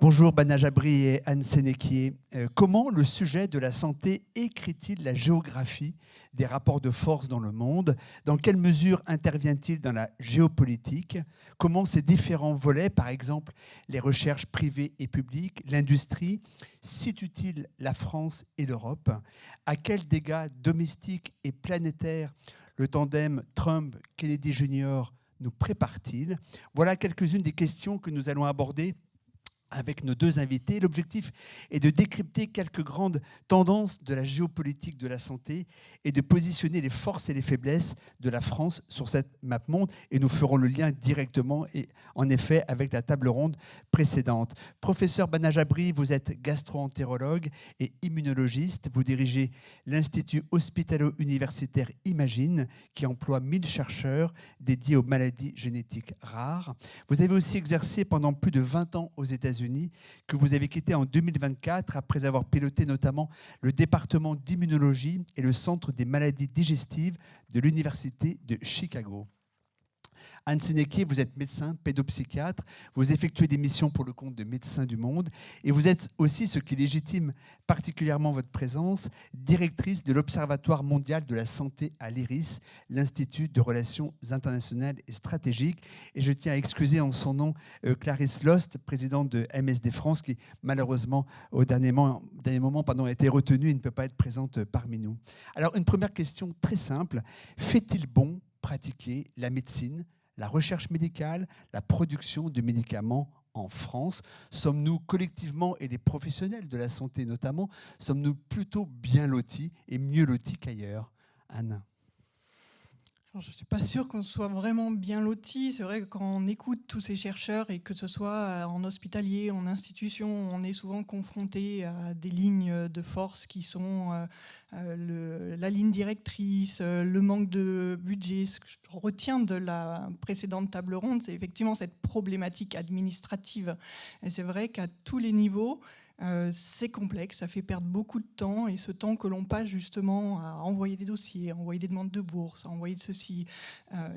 Bonjour Bana Jabri et Anne Sénéquier. Comment le sujet de la santé écrit-il la géographie des rapports de force dans le monde? Dans quelle mesure intervient-il dans la géopolitique? Comment ces différents volets, par exemple les recherches privées et publiques, l'industrie, situent-ils la France et l'Europe? À quels dégâts domestiques et planétaires le tandem Trump-Kennedy Jr. nous prépare-t-il? Voilà quelques-unes des questions que nous allons aborder avec nos deux invités. L'objectif est de décrypter quelques grandes tendances de la géopolitique de la santé et de positionner les forces et les faiblesses de la France sur cette map monde. Et nous ferons le lien directement, et en effet, avec la table ronde précédente. Professeur Bana Jabri, vous êtes gastro-entérologue et immunologiste. Vous dirigez l'Institut hospitalo-universitaire Imagine, qui emploie 1000 chercheurs dédiés aux maladies génétiques rares. Vous avez aussi exercé pendant plus de 20 ans aux États-Unis, que vous avez quitté en 2024 après avoir piloté notamment le département d'immunologie et le centre des maladies digestives de l'Université de Chicago. Anne Sénéquier, vous êtes médecin, pédopsychiatre, vous effectuez des missions pour le compte de Médecins du Monde et vous êtes aussi, ce qui légitime particulièrement votre présence, directrice de l'Observatoire mondial de la santé à l'IRIS, l'Institut de relations internationales et stratégiques. Et je tiens à excuser en son nom Clarisse Lost, présidente de MSD France, qui malheureusement au dernier moment a été retenue et ne peut pas être présente parmi nous. Alors une première question très simple, fait-il bon pratiquer la médecine, la recherche médicale, la production de médicaments en France? Sommes-nous collectivement, et les professionnels de la santé notamment, sommes-nous plutôt bien lotis et mieux lotis qu'ailleurs? Anne? Alors, je ne suis pas sûre qu'on soit vraiment bien lotis. C'est vrai que quand on écoute tous ces chercheurs, et que ce soit en hospitalier, en institution, on est souvent confronté à des lignes de force qui sont la ligne directrice, le manque de budget. Ce que je retiens de la précédente table ronde, c'est effectivement cette problématique administrative. Et c'est vrai qu'à tous les niveaux, c'est complexe, ça fait perdre beaucoup de temps, et ce temps que l'on passe justement à envoyer des dossiers, à envoyer des demandes de bourse, à envoyer de ceci,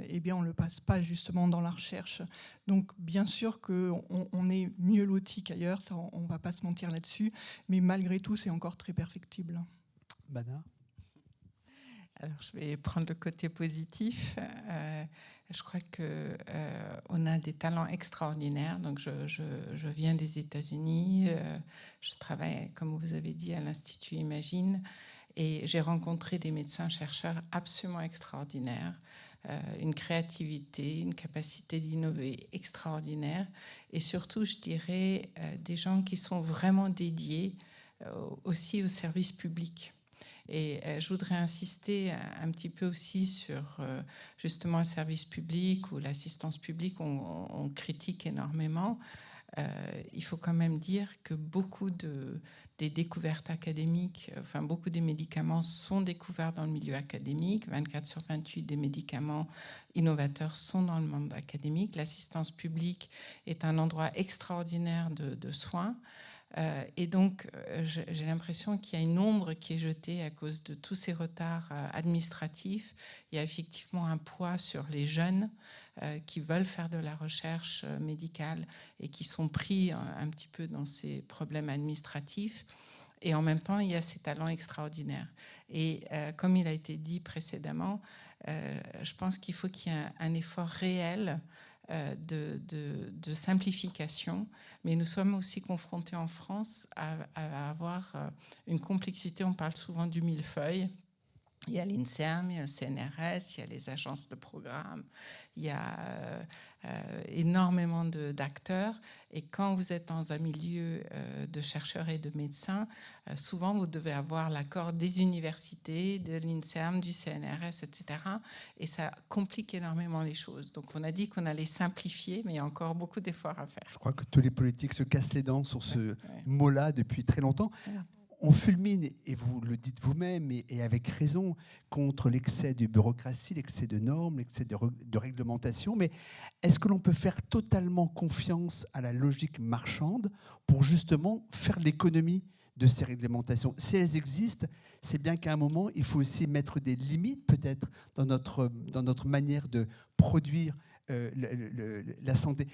eh bien on ne le passe pas justement dans la recherche. Donc bien sûr qu'on est mieux loti qu'ailleurs, ça, on ne va pas se mentir là-dessus, mais malgré tout c'est encore très perfectible. Bana? Alors, je vais prendre le côté positif. Je crois qu'on a des talents extraordinaires. Donc, je viens des États-Unis. Je travaille, comme vous avez dit, à l'Institut Imagine. Et j'ai rencontré des médecins-chercheurs absolument extraordinaires. Une créativité, une capacité d'innover extraordinaire. Et surtout, je dirais, des gens qui sont vraiment dédiés aussi au service public. Et je voudrais insister un petit peu aussi sur justement le service public ou l'assistance publique. On critique énormément. Il faut quand même dire que beaucoup des découvertes académiques, enfin beaucoup des médicaments sont découverts dans le milieu académique. 24 sur 28 des médicaments innovateurs sont dans le monde académique. L'assistance publique est un endroit extraordinaire de soins. Et donc, j'ai l'impression qu'il y a une ombre qui est jetée à cause de tous ces retards administratifs. Il y a effectivement un poids sur les jeunes qui veulent faire de la recherche médicale et qui sont pris un petit peu dans ces problèmes administratifs. Et en même temps, il y a ces talents extraordinaires. Et comme il a été dit précédemment, je pense qu'il faut qu'il y ait un effort réel de simplification, mais nous sommes aussi confrontés en France à avoir une complexité. On parle souvent du millefeuille. Il y a l'INSERM, il y a le CNRS, il y a les agences de programme, il y a énormément d'acteurs. Et quand vous êtes dans un milieu de chercheurs et de médecins, souvent vous devez avoir l'accord des universités, de l'INSERM, du CNRS, etc. Et ça complique énormément les choses. Donc on a dit qu'on allait simplifier, mais il y a encore beaucoup d'efforts à faire. Je crois que tous les politiques se cassent les dents sur ce mot-là depuis très longtemps. On fulmine, et vous le dites vous-même, et avec raison, contre l'excès de bureaucratie, l'excès de normes, l'excès de réglementation. Mais est-ce que l'on peut faire totalement confiance à la logique marchande pour justement faire l'économie de ces réglementations? Si elles existent, c'est bien qu'à un moment, il faut aussi mettre des limites peut-être dans notre manière de produire la santé.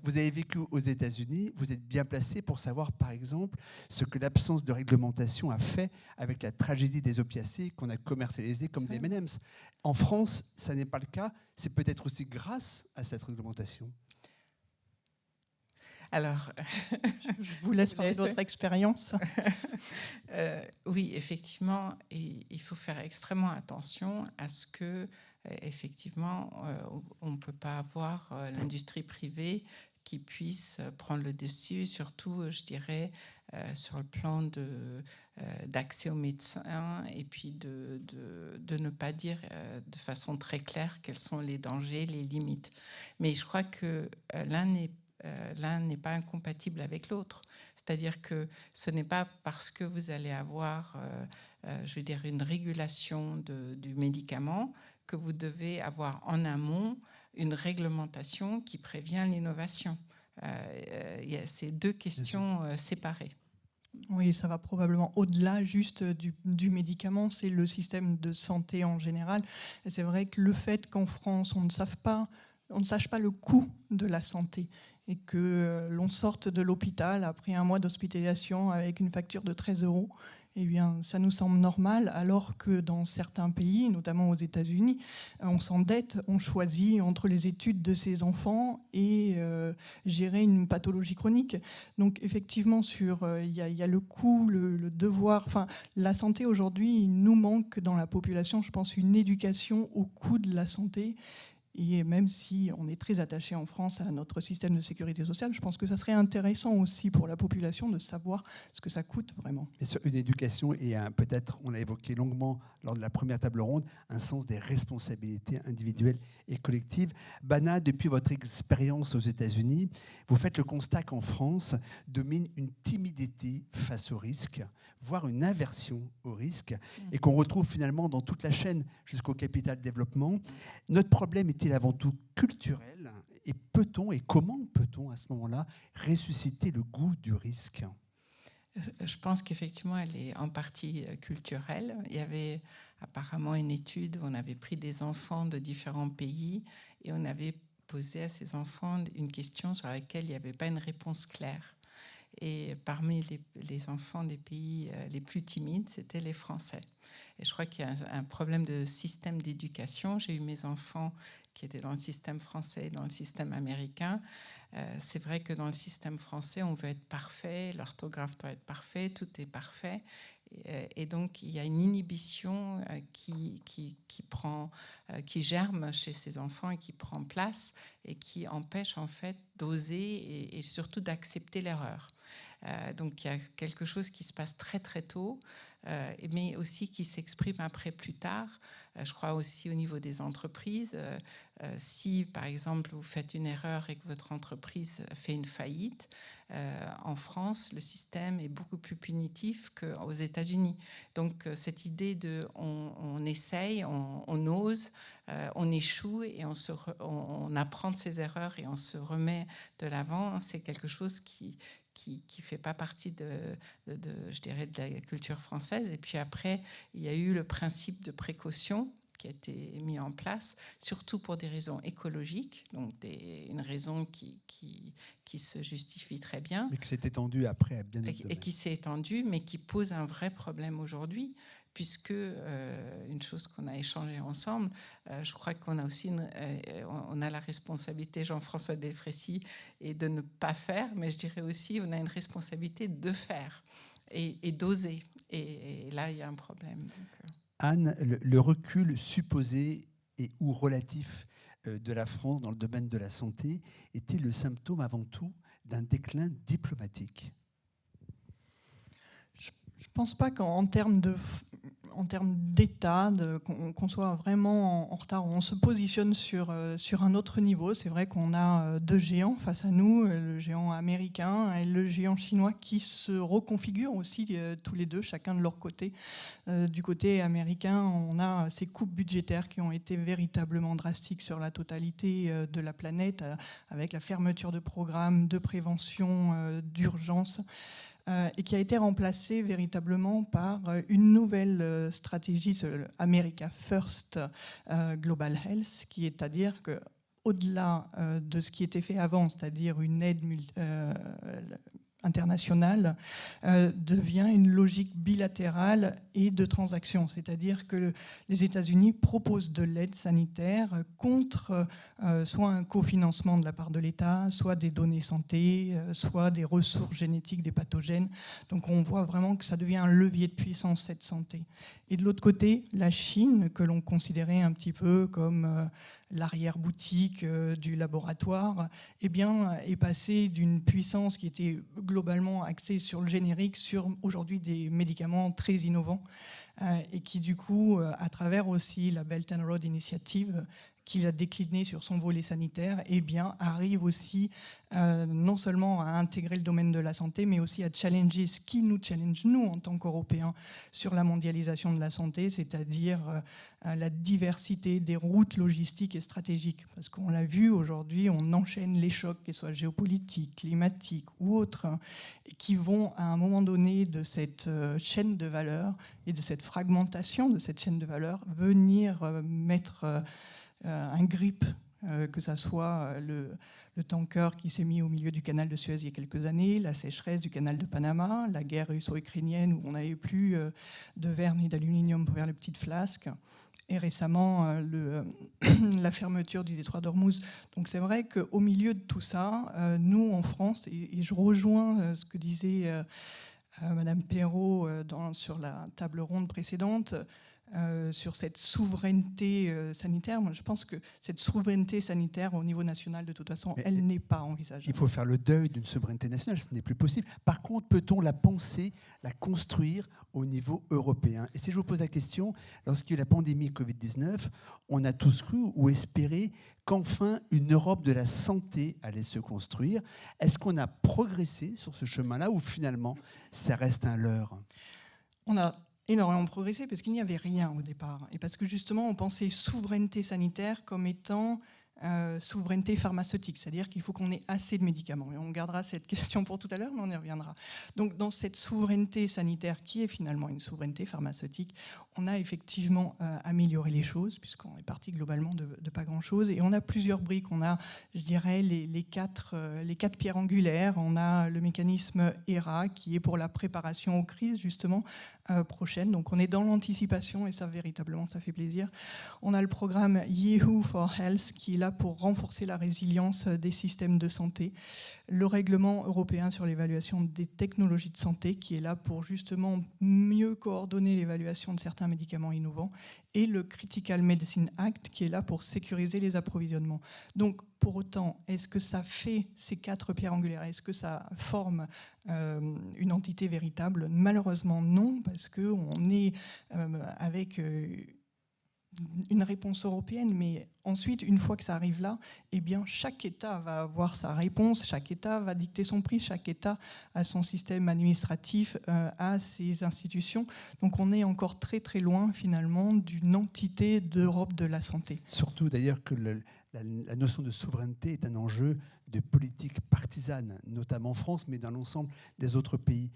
Vous avez vécu aux États-Unis, vous êtes bien placé pour savoir, par exemple, ce que l'absence de réglementation a fait avec la tragédie des opiacés qu'on a commercialisés comme des M&M's. En France, ça n'est pas le cas. C'est peut-être aussi grâce à cette réglementation. Alors, je vous laisse parler de votre expérience. Oui, effectivement, il faut faire extrêmement attention à ce que, effectivement, on ne peut pas avoir l'industrie privée qui puisse prendre le dessus, surtout, je dirais, sur le plan d'accès aux médecins et puis de ne pas dire de façon très claire quels sont les dangers, les limites. Mais je crois que l'un n'est pas incompatible avec l'autre. C'est-à-dire que ce n'est pas parce que vous allez avoir, je veux dire, une régulation du médicament que vous devez avoir en amont une réglementation qui prévient l'innovation. Il y a ces deux questions séparées. Oui, ça va probablement au-delà juste du médicament, c'est le système de santé en général. Et c'est vrai que le fait qu'en France, on ne sache pas le coût de la santé et que l'on sorte de l'hôpital après un mois d'hospitalisation avec une facture de 13 €, eh bien, ça nous semble normal, alors que dans certains pays, notamment aux États-Unis, on s'endette, on choisit entre les études de ses enfants et gérer une pathologie chronique. Donc, effectivement, il y a le coût, le devoir. Enfin, la santé aujourd'hui, il nous manque dans la population, je pense, une éducation au coût de la santé. Et même si on est très attaché en France à notre système de sécurité sociale, je pense que ça serait intéressant aussi pour la population de savoir ce que ça coûte vraiment. Et sur une éducation et peut-être, on l'a évoqué longuement lors de la première table ronde, un sens des responsabilités individuelles et collectives. Bana, depuis votre expérience aux États-Unis, vous faites le constat qu'en France domine une timidité face au risque, voire une aversion au risque, et qu'on retrouve finalement dans toute la chaîne jusqu'au capital développement. Notre problème est-il avant tout culturel, et peut-on et comment peut-on à ce moment-là ressusciter le goût du risque ? Je pense qu'effectivement, elle est en partie culturelle. Il y avait apparemment une étude où on avait pris des enfants de différents pays et on avait posé à ces enfants une question sur laquelle il n'y avait pas une réponse claire. Et parmi les enfants des pays les plus timides, c'était les Français. Et je crois qu'il y a un problème de système d'éducation. J'ai eu mes enfants qui étaient dans le système français et dans le système américain. C'est vrai que dans le système français, on veut être parfait, l'orthographe doit être parfait, tout est parfait. Et donc, il y a une inhibition qui germe chez ces enfants et qui prend place et qui empêche en fait d'oser et surtout d'accepter l'erreur. Donc, il y a quelque chose qui se passe très très tôt, mais aussi qui s'exprime après plus tard. Je crois aussi au niveau des entreprises. Si, par exemple, vous faites une erreur et que votre entreprise fait une faillite, en France, le système est beaucoup plus punitif qu'aux États-Unis. Donc, cette idée de on essaye, on ose, on échoue et on apprend de ses erreurs et on se remet de l'avant, c'est quelque chose qui fait pas partie je dirais, de la culture française. Et puis après, il y a eu le principe de précaution qui a été mis en place, surtout pour des raisons écologiques, donc une raison qui se justifie très bien. Mais qui s'est étendue après à bien d'autres domaines. Et qui s'est étendue, mais qui pose un vrai problème aujourd'hui, puisque une chose qu'on a échangée ensemble, je crois qu'on a aussi on a la responsabilité, Jean-François Delfraissy, et de ne pas faire, mais je dirais aussi on a une responsabilité de faire et d'oser. Et là, il y a un problème. Donc, Anne, le recul supposé et ou relatif de la France dans le domaine de la santé est-il le symptôme avant tout d'un déclin diplomatique ? Je ne pense pas qu'en termes d'État, qu'on soit vraiment en retard. On se positionne sur un autre niveau. C'est vrai qu'on a deux géants face à nous, le géant américain et le géant chinois, qui se reconfigurent aussi tous les deux, chacun de leur côté. Du côté américain, on a ces coupes budgétaires qui ont été véritablement drastiques sur la totalité de la planète, avec la fermeture de programmes de prévention d'urgence, et qui a été remplacé véritablement par une nouvelle stratégie, America First Global Health, qui est à dire que au-delà de ce qui était fait avant, c'est-à-dire une aide internationale, devient une logique bilatérale et de transaction. C'est-à-dire que les États-Unis proposent de l'aide sanitaire contre soit un cofinancement de la part de l'État, soit des données santé, soit des ressources génétiques des pathogènes. Donc on voit vraiment que ça devient un levier de puissance, cette santé. Et de l'autre côté, la Chine, que l'on considérait un petit peu comme l'arrière-boutique du laboratoire, eh bien, est passée d'une puissance qui était globalement axée sur le générique, sur aujourd'hui des médicaments très innovants, et qui du coup, à travers aussi la Belt and Road Initiative, qu'il a décliné sur son volet sanitaire, eh bien, arrive aussi non seulement à intégrer le domaine de la santé, mais aussi à challenger ce qui nous challenge, nous, en tant qu'Européens, sur la mondialisation de la santé, c'est-à-dire la diversité des routes logistiques et stratégiques. Parce qu'on l'a vu aujourd'hui, on enchaîne les chocs, qu'ils soient géopolitiques, climatiques ou autres, et qui vont, à un moment donné de cette chaîne de valeur et de cette fragmentation de cette chaîne de valeur, venir mettre un grip, que ça soit le tanker qui s'est mis au milieu du canal de Suez il y a quelques années, la sécheresse du canal de Panama, la guerre russo-ukrainienne où on n'avait plus de verre ni d'aluminium pour faire les petites flasques, et récemment la fermeture du détroit d'Ormuz. Donc c'est vrai qu'au milieu de tout ça, nous en France, et je rejoins ce que disait Madame Perrault sur la table ronde précédente, sur cette souveraineté sanitaire. Moi, je pense que cette souveraineté sanitaire au niveau national, de toute façon, elle n'est pas envisageable. Il faut faire le deuil d'une souveraineté nationale, ce n'est plus possible. Par contre, peut-on la penser, la construire au niveau européen? Et si je vous pose la question, lorsqu'il y a eu la pandémie Covid-19, on a tous cru ou espéré qu'enfin une Europe de la santé allait se construire. Est-ce qu'on a progressé sur ce chemin-là ou finalement ça reste un leurre? On a énormément progressé parce qu'il n'y avait rien au départ. Et parce que justement, on pensait souveraineté sanitaire comme étant souveraineté pharmaceutique, c'est-à-dire qu'il faut qu'on ait assez de médicaments. Et on gardera cette question pour tout à l'heure, mais on y reviendra. Donc dans cette souveraineté sanitaire qui est finalement une souveraineté pharmaceutique, on a effectivement amélioré les choses, puisqu'on est parti globalement de pas grand-chose. Et on a plusieurs briques. On a, je dirais, les quatre pierres angulaires. On a le mécanisme HERA, qui est pour la préparation aux crises, justement, prochaines. Donc on est dans l'anticipation, et ça, véritablement, ça fait plaisir. On a le programme YeHu for Health, qui est là pour renforcer la résilience des systèmes de santé. Le règlement européen sur l'évaluation des technologies de santé, qui est là pour justement mieux coordonner l'évaluation de certains médicaments innovants. Et le Critical Medicine Act, qui est là pour sécuriser les approvisionnements. Donc, pour autant, est-ce que ça fait ces quatre pierres angulaires? Est-ce que ça forme une entité véritable? Malheureusement, non, parce qu'on est avec une réponse européenne, mais ensuite, une fois que ça arrive là, eh bien, chaque État va avoir sa réponse, chaque État va dicter son prix, chaque État a son système administratif, a ses institutions. Donc on est encore très très loin finalement d'une entité d'Europe de la santé. Surtout d'ailleurs que la notion de souveraineté est un enjeu de politique partisane, notamment en France, mais dans l'ensemble des autres pays.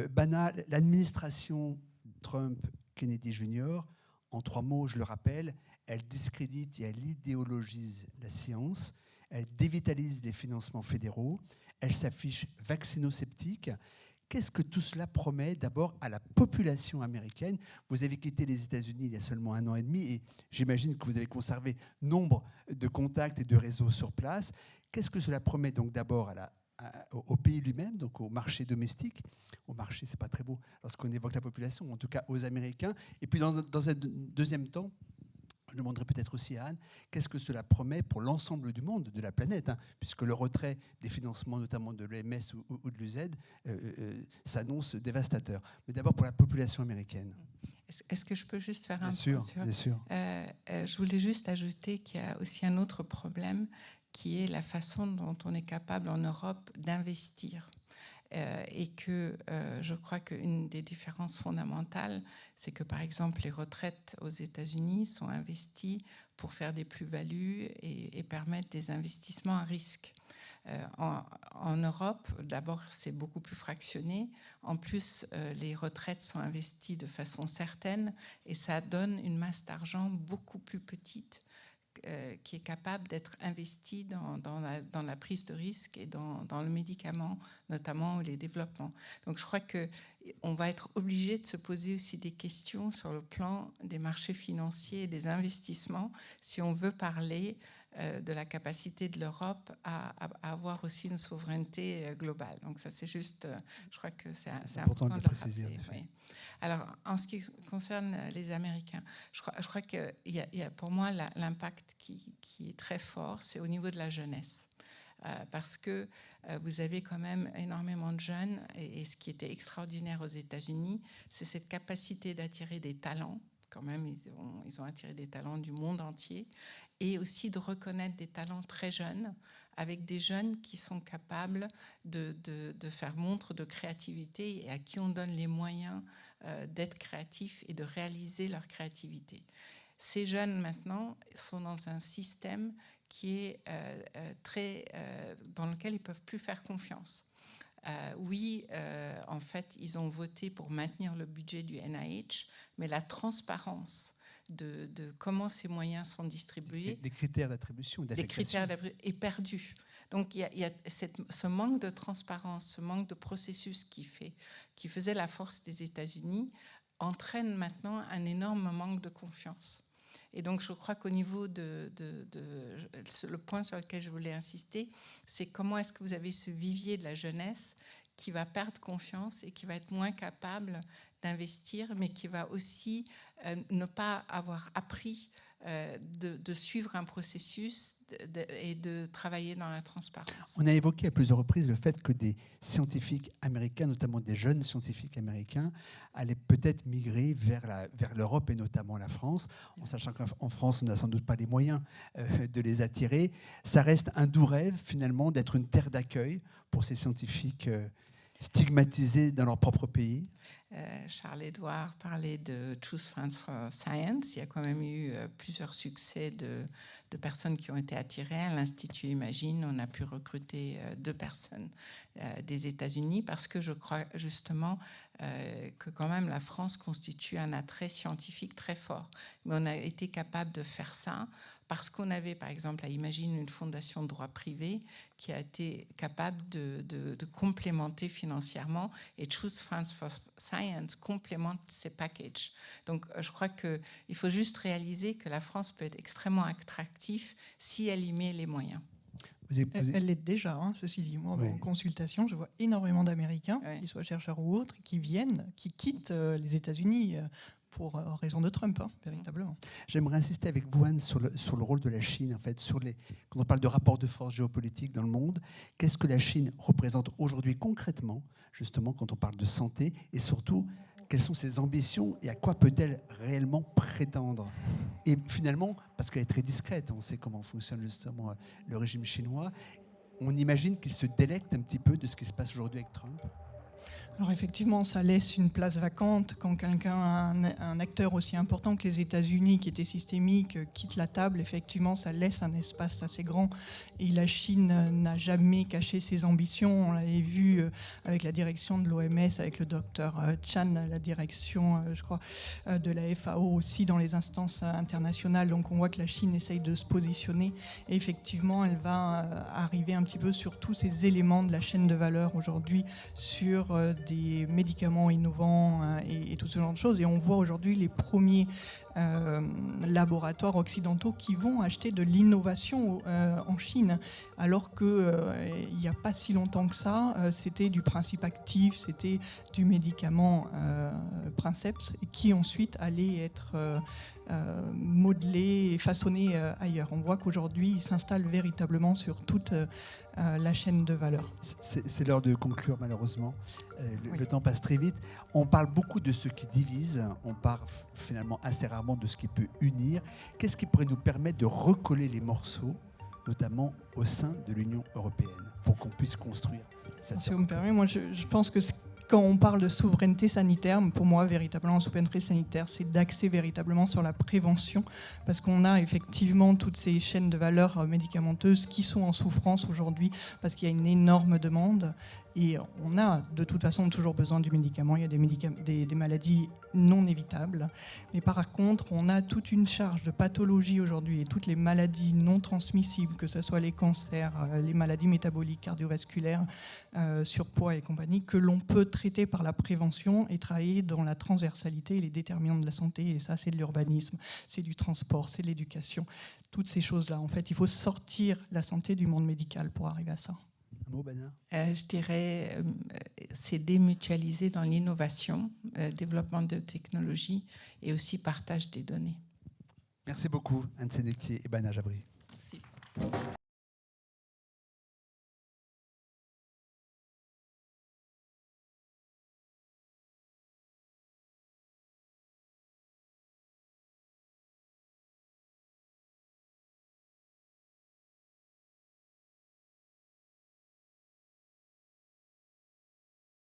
Bana, l'administration Trump-Kennedy Jr., en 3 mots, je le rappelle, elle discrédite et elle idéologise la science, elle dévitalise les financements fédéraux, elle s'affiche vaccino-sceptique. Qu'est-ce que tout cela promet d'abord à la population américaine? Vous avez quitté les États-Unis il y a seulement 1 an et demi et j'imagine que vous avez conservé nombre de contacts et de réseaux sur place. Qu'est-ce que cela promet donc d'abord au pays lui-même, donc au marché domestique? Au marché, c'est pas très beau lorsqu'on évoque la population, en tout cas aux Américains. Et puis dans un deuxième temps, je demanderai peut-être aussi à Anne, qu'est-ce que cela promet pour l'ensemble du monde, de la planète, hein, puisque le retrait des financements, notamment de l'OMS ou de l'UZ, s'annonce dévastateur. Mais d'abord pour la population américaine. Est-ce que je peux juste faire un point sur... Bien sûr. Je voulais juste ajouter qu'il y a aussi un autre problème qui est la façon dont on est capable en Europe d'investir. Et que je crois qu'une des différences fondamentales, c'est que par exemple les retraites aux États-Unis sont investies pour faire des plus-values et permettre des investissements à risque. En Europe, d'abord, c'est beaucoup plus fractionné. En plus, les retraites sont investies de façon certaine et ça donne une masse d'argent beaucoup plus petite qui est capable d'être investi dans la prise de risque et dans le médicament, notamment les développements. Donc je crois qu'on va être obligé de se poser aussi des questions sur le plan des marchés financiers et des investissements si on veut parler de la capacité de l'Europe à avoir aussi une souveraineté globale. Donc ça, c'est juste, je crois que c'est important de le préciser. Oui. Alors, en ce qui concerne les Américains, je crois qu'il y a pour moi l'impact qui est très fort, c'est au niveau de la jeunesse. Parce que vous avez quand même énormément de jeunes, et ce qui était extraordinaire aux États-Unis, c'est cette capacité d'attirer des talents. Quand même, ils ont attiré des talents du monde entier, et aussi de reconnaître des talents très jeunes, avec des jeunes qui sont capables de faire montre de créativité et à qui on donne les moyens d'être créatifs et de réaliser leur créativité. Ces jeunes, maintenant, sont dans un système qui est dans lequel ils ne peuvent plus faire confiance. En fait, ils ont voté pour maintenir le budget du NIH, mais la transparence de comment ces moyens sont distribués, des critères d'attribution, d'affectation, est perdu. Donc il y a ce manque de transparence, ce manque de processus qui faisait la force des États-Unis, entraîne maintenant un énorme manque de confiance. Et donc, je crois qu'au niveau le point sur lequel je voulais insister, c'est comment est-ce que vous avez ce vivier de la jeunesse qui va perdre confiance et qui va être moins capable d'investir, mais qui va aussi ne pas avoir appris de suivre un processus et de travailler dans la transparence. On a évoqué à plusieurs reprises le fait que des scientifiques américains, notamment des jeunes scientifiques américains, allaient peut-être migrer vers l'Europe et notamment la France, en sachant qu'en France, on n'a sans doute pas les moyens de les attirer. Ça reste un doux rêve, finalement, d'être une terre d'accueil pour ces scientifiques stigmatisés dans leur propre pays. Charles-Édouard parlait de Choose France for Science. Il y a quand même eu plusieurs succès de personnes qui ont été attirées. À l'Institut Imagine, on a pu recruter 2 personnes des États-Unis parce que je crois justement que quand même la France constitue un attrait scientifique très fort. Mais on a été capable de faire ça parce qu'on avait, par exemple, à Imagine, une fondation de droit privé qui a été capable de complémenter financièrement, et Choose France for Science complémente ces packages. Donc, je crois qu'il faut juste réaliser que la France peut être extrêmement attractive si elle y met les moyens. Elle l'est déjà, hein, ceci dit. Moi, en consultation, je vois énormément d'Américains, qu'ils soient chercheurs ou autres, qui quittent les États-Unis pour raison de Trump, hein, véritablement. J'aimerais insister avec vous, Anne, sur le rôle de la Chine, en fait, quand on parle de rapport de force géopolitique dans le monde. Qu'est-ce que la Chine représente aujourd'hui concrètement, justement, quand on parle de santé, et surtout, quelles sont ses ambitions et à quoi peut-elle réellement prétendre? Et finalement, parce qu'elle est très discrète, on sait comment fonctionne justement le régime chinois, on imagine qu'il se délecte un petit peu de ce qui se passe aujourd'hui avec Trump. Alors effectivement, ça laisse une place vacante quand un acteur aussi important que les États-Unis, qui était systémique, quitte la table. Effectivement, ça laisse un espace assez grand. Et la Chine n'a jamais caché ses ambitions. On l'avait vu avec la direction de l'OMS, avec le docteur Chan, la direction, je crois, de la FAO aussi dans les instances internationales. Donc on voit que la Chine essaye de se positionner. Et effectivement, elle va arriver un petit peu sur tous ces éléments de la chaîne de valeur aujourd'hui, sur des médicaments innovants et tout ce genre de choses. Et on voit aujourd'hui les premiers laboratoires occidentaux qui vont acheter de l'innovation en Chine, alors qu'il n'y a pas si longtemps que ça, c'était du principe actif, c'était du médicament Princeps, qui ensuite allait être modelé et façonné ailleurs. On voit qu'aujourd'hui, il s'installe véritablement sur toute la chaîne de valeur. C'est l'heure de conclure, malheureusement. Le temps passe très vite. On parle beaucoup de ce qui divise, on parle finalement assez rarement de ce qui peut unir. Qu'est-ce qui pourrait nous permettre de recoller les morceaux, notamment au sein de l'Union européenne, pour qu'on puisse construire cette... Si vous me permettez, moi je pense que quand on parle de souveraineté sanitaire, pour moi, véritablement, la souveraineté sanitaire, c'est d'axer véritablement sur la prévention, parce qu'on a effectivement toutes ces chaînes de valeur médicamenteuses qui sont en souffrance aujourd'hui, parce qu'il y a une énorme demande. Et on a de toute façon toujours besoin du médicament. Il y a des maladies non évitables. Mais par contre, on a toute une charge de pathologie aujourd'hui et toutes les maladies non transmissibles, que ce soit les cancers, les maladies métaboliques, cardiovasculaires, surpoids et compagnie, que l'on peut traiter par la prévention et travailler dans la transversalité et les déterminants de la santé. Et ça, c'est de l'urbanisme, c'est du transport, c'est de l'éducation. Toutes ces choses-là, en fait, il faut sortir la santé du monde médical pour arriver à ça. Je dirais, c'est démutualiser dans l'innovation, développement de technologies et aussi partage des données. Merci beaucoup, Anne Sénéquier et Bana Jabri. Merci.